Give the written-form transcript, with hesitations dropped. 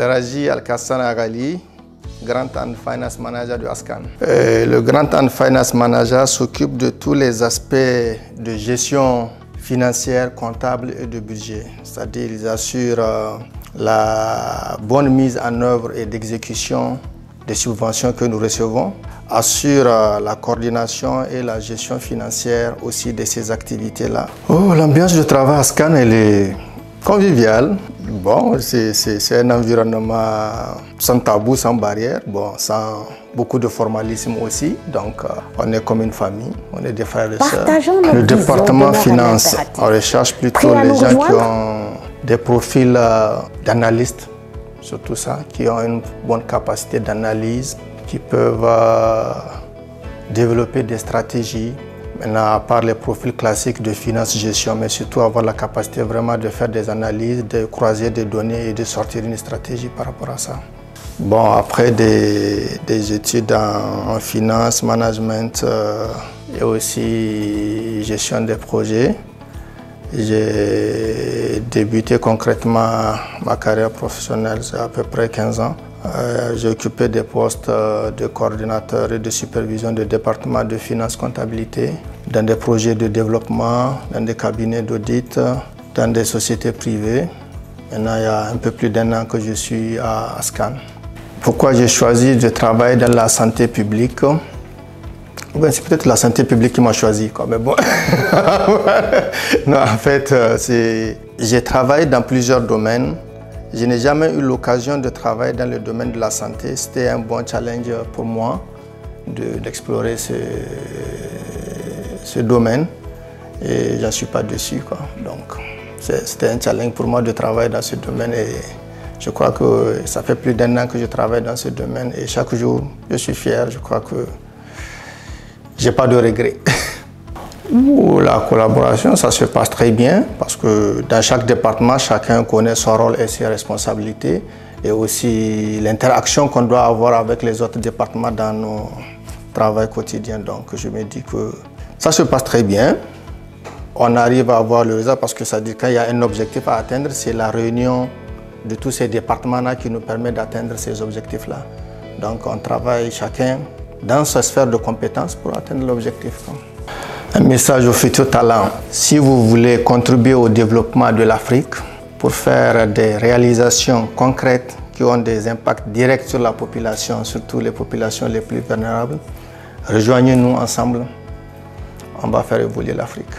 Raji Al-Kassan Agali, Grand and Finance Manager de Ascan. Le Grand and Finance Manager s'occupe de tous les aspects de gestion financière, comptable et de budget. C'est-à-dire qu'ils assurent la bonne mise en œuvre et d'exécution des subventions que nous recevons, assurent la coordination et la gestion financière aussi de ces activités-là. L'ambiance de travail à Ascan, elle est conviviale. Bon, c'est un environnement sans tabou, sans barrière, bon, sans beaucoup de formalisme aussi. Donc, on est comme une famille, on est des frères et sœurs. Le département finance, on recherche plutôt les gens qui ont des profils d'analystes, surtout ça, qui ont une bonne capacité d'analyse, qui peuvent développer des stratégies. Maintenant, à part les profils classiques de finance-gestion, mais surtout avoir la capacité vraiment de faire des analyses, de croiser des données et de sortir une stratégie par rapport à ça. Bon, après des études en finance, management et aussi gestion des projets, j'ai débuté concrètement ma carrière professionnelle il y a à peu près 15 ans. J'ai occupé des postes de coordinateur et de supervision de département de finance comptabilité dans des projets de développement, dans des cabinets d'audit, dans des sociétés privées. Maintenant, il y a un peu plus d'1 an que je suis à Ascan. Pourquoi j'ai choisi de travailler dans la santé publique? C'est peut-être la santé publique qui m'a choisi, quoi, mais bon. Non, en fait, j'ai travaillé dans plusieurs domaines. Je n'ai jamais eu l'occasion de travailler dans le domaine de la santé. C'était un bon challenge pour moi d'explorer ce domaine et je n'en suis pas déçu, quoi. Donc, c'était un challenge pour moi de travailler dans ce domaine et je crois que ça fait plus d'1 an que je travaille dans ce domaine et chaque jour, je suis fier. Je crois que je n'ai pas de regrets. La collaboration, ça se passe très bien parce que dans chaque département, chacun connaît son rôle et ses responsabilités et aussi l'interaction qu'on doit avoir avec les autres départements dans nos travaux quotidiens. Donc je me dis que ça se passe très bien. On arrive à avoir le résultat parce que ça dit quand il y a un objectif à atteindre, c'est la réunion de tous ces départements-là qui nous permet d'atteindre ces objectifs-là. Donc on travaille chacun dans sa sphère de compétences pour atteindre l'objectif. Un message aux futurs talents. Si vous voulez contribuer au développement de l'Afrique pour faire des réalisations concrètes qui ont des impacts directs sur la population, surtout les populations les plus vulnérables, rejoignez-nous ensemble. On va faire évoluer l'Afrique.